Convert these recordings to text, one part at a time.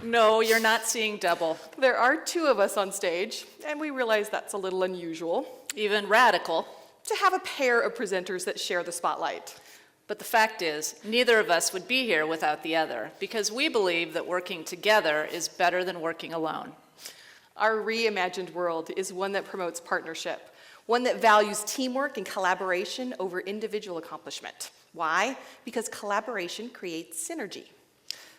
No, you're not seeing double. There are two of us on stage, and we realize that's a little unusual. Even radical. To have a pair of presenters that share the spotlight. But the fact is, neither of us would be here without the other, because we believe that working together is better than working alone. Our reimagined world is one that promotes partnership, one that values teamwork and collaboration over individual accomplishment. Why? Because collaboration creates synergy.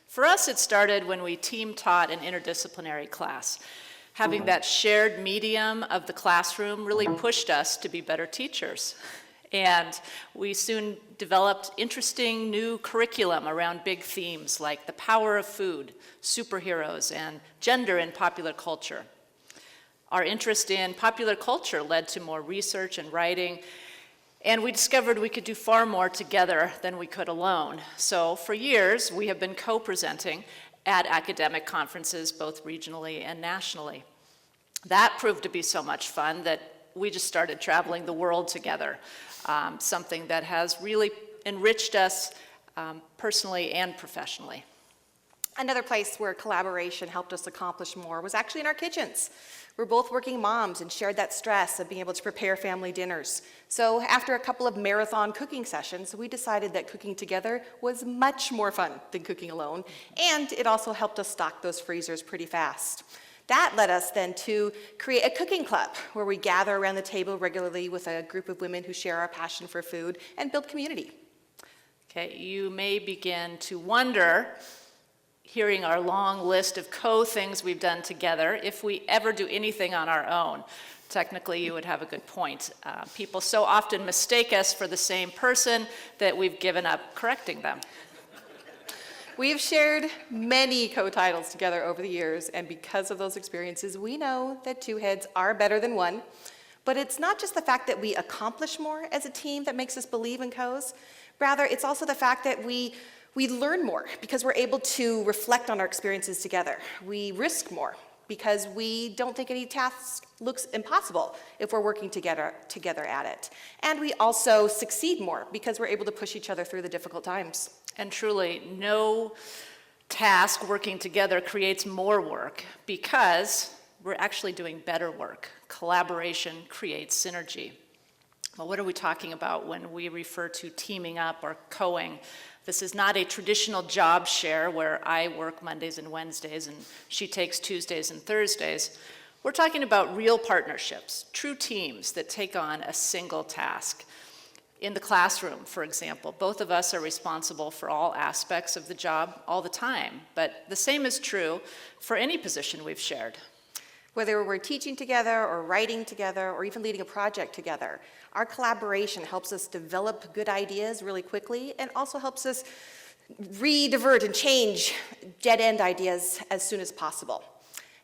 For us, it started when we team taught an interdisciplinary class. Having that shared medium of the classroom really pushed us to be better teachers. And we soon developed interesting new curriculum around big themes like the power of food, superheroes, and gender in popular culture. Our interest in popular culture led to more research and writing, and we discovered we could do far more together than we could alone. So for years, we have been co-presenting at academic conferences, both regionally and nationally. That proved to be so much fun that we just started traveling the world together, something that has really enriched us personally and professionally. Another place where collaboration helped us accomplish more was actually in our kitchens. We're both working moms and shared that stress of being able to prepare family dinners. So after a couple of marathon cooking sessions, we decided that cooking together was much more fun than cooking alone, and it also helped us stock those freezers pretty fast. That led us then to create a cooking club where we gather around the table regularly with a group of women who share our passion for food and build community. Okay, you may begin to wonder, hearing our long list of co-things we've done together, if we ever do anything on our own. Technically, you would have a good point. People so often mistake us for the same person that we've given up correcting them. We have shared many co-titles together over the years, and because of those experiences, we know that two heads are better than one. But it's not just the fact that we accomplish more as a team that makes us believe in co's. Rather, it's also the fact that we learn more because we're able to reflect on our experiences together. We risk more because we don't think any task looks impossible if we're working together at it. And we also succeed more because we're able to push each other through the difficult times. And truly, no task working together creates more work because we're actually doing better work. Collaboration creates synergy. Well, what are we talking about when we refer to teaming up or co-ing? This is not a traditional job share where I work Mondays and Wednesdays and she takes Tuesdays and Thursdays. We're talking about real partnerships, true teams that take on a single task. In the classroom, for example, both of us are responsible for all aspects of the job all the time, but the same is true for any position we've shared. Whether we're teaching together or writing together or even leading a project together, our collaboration helps us develop good ideas really quickly and also helps us re-divert and change dead-end ideas as soon as possible.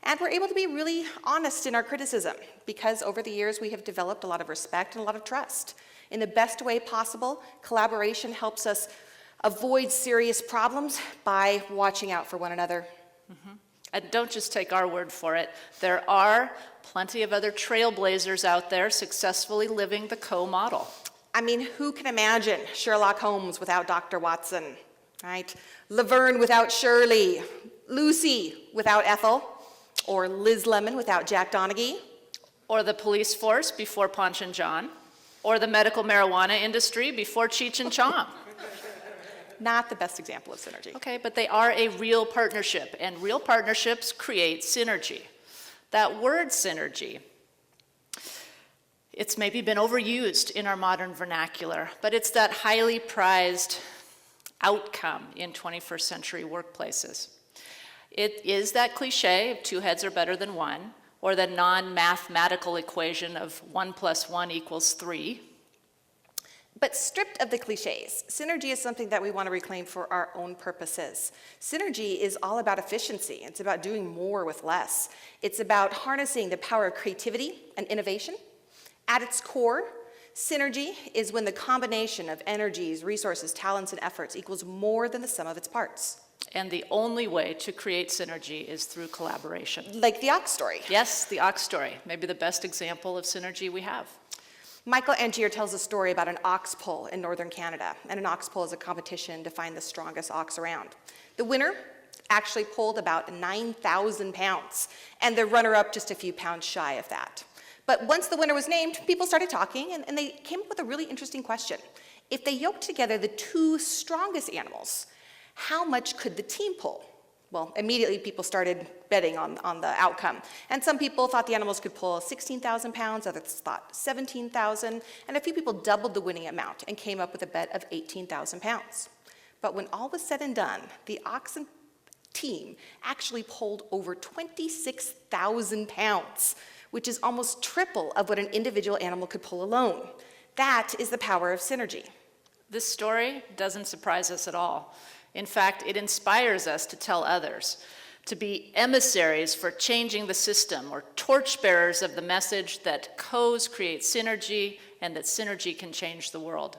And we're able to be really honest in our criticism because over the years we have developed a lot of respect and a lot of trust. In the best way possible, collaboration helps us avoid serious problems by watching out for one another. Mm-hmm. And don't just take our word for it. There are plenty of other trailblazers out there successfully living the co-model. I mean, who can imagine Sherlock Holmes without Dr. Watson, right? Laverne without Shirley, Lucy without Ethel, or Liz Lemon without Jack Donaghy. Or the police force before Ponch and John. Or the medical marijuana industry before Cheech and Chong. Not the best example of synergy. Okay, but they are a real partnership, and real partnerships create synergy. That word synergy, it's maybe been overused in our modern vernacular, but it's that highly prized outcome in 21st century workplaces. It is that cliche of two heads are better than one, or the non-mathematical equation of 1 + 1 = 3. But stripped of the cliches, synergy is something that we want to reclaim for our own purposes. Synergy is all about efficiency. It's about doing more with less. It's about harnessing the power of creativity and innovation. At its core, synergy is when the combination of energies, resources, talents, and efforts equals more than the sum of its parts. And the only way to create synergy is through collaboration. Like the ox story. Yes, the ox story. Maybe the best example of synergy we have. Michael Andrea tells a story about an ox pull in northern Canada. And an ox pull is a competition to find the strongest ox around. The winner actually pulled about 9,000 pounds, and the runner-up just a few pounds shy of that. But once the winner was named, people started talking, and they came up with a really interesting question. If they yoked together the two strongest animals, how much could the team pull? Well, immediately people started betting on the outcome. And some people thought the animals could pull 16,000 pounds, others thought 17,000, and a few people doubled the winning amount and came up with a bet of 18,000 pounds. But when all was said and done, the oxen team actually pulled over 26,000 pounds, which is almost triple of what an individual animal could pull alone. That is the power of synergy. This story doesn't surprise us at all. In fact, it inspires us to tell others, to be emissaries for changing the system, or torchbearers of the message that co's create synergy and that synergy can change the world.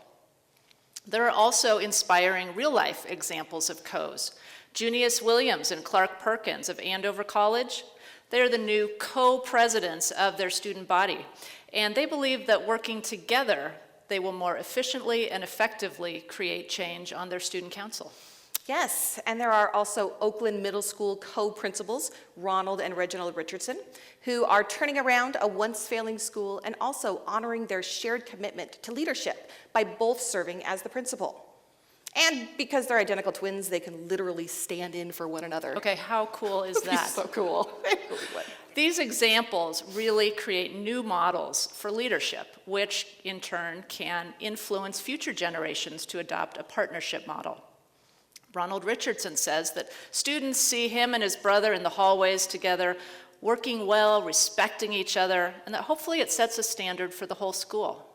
There are also inspiring real-life examples of co's. Junius Williams and Clark Perkins of Andover College, they're the new co-presidents of their student body, and they believe that working together, they will more efficiently and effectively create change on their student council. Yes, and there are also Oakland Middle School co-principals, Ronald and Reginald Richardson, who are turning around a once-failing school and also honoring their shared commitment to leadership by both serving as the principal. And because they're identical twins, they can literally stand in for one another. Okay, how cool is that? So cool. These examples really create new models for leadership, which in turn can influence future generations to adopt a partnership model. Ronald Richardson says that students see him and his brother in the hallways together, working well, respecting each other, and that hopefully it sets a standard for the whole school.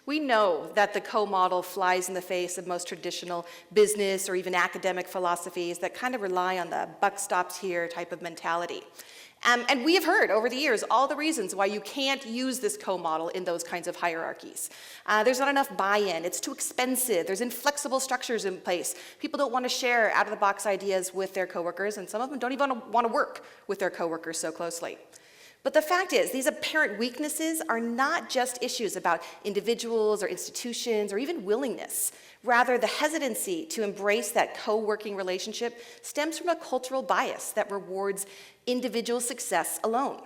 We know that the co-model flies in the face of most traditional business or even academic philosophies that kind of rely on the buck stops here type of mentality. And we have heard over the years all the reasons why you can't use this co-model in those kinds of hierarchies. There's not enough buy-in, it's too expensive, there's inflexible structures in place. People don't want to share out-of-the-box ideas with their coworkers, and some of them don't even want to work with their coworkers so closely. But the fact is, these apparent weaknesses are not just issues about individuals or institutions or even willingness. Rather, the hesitancy to embrace that co-working relationship stems from a cultural bias that rewards individual success alone.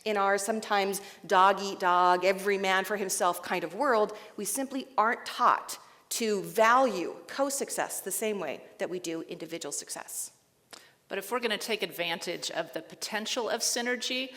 In our sometimes dog-eat-dog, every man for himself kind of world, we simply aren't taught to value co-success the same way that we do individual success. But if we're going to take advantage of the potential of synergy,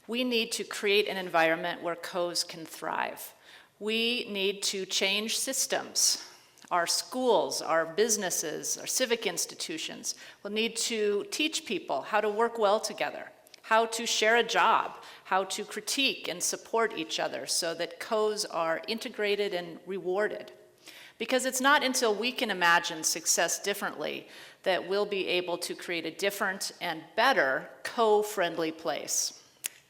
we need to create an environment where co's can thrive. We need to change systems. Our schools, our businesses, our civic institutions will need to teach people how to work well together, how to share a job, how to critique and support each other so that co's are integrated and rewarded. Because it's not until we can imagine success differently that we'll be able to create a different and better co-friendly place.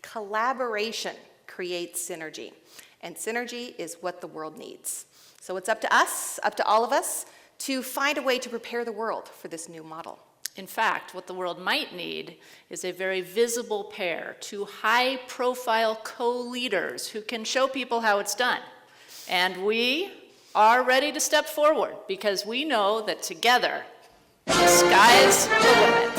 Collaboration creates synergy, and synergy is what the world needs. So it's up to us, up to all of us, to find a way to prepare the world for this new model. In fact, what the world might need is a very visible pair, two high-profile co-leaders who can show people how it's done. And we are ready to step forward because we know that together, the sky's the limit.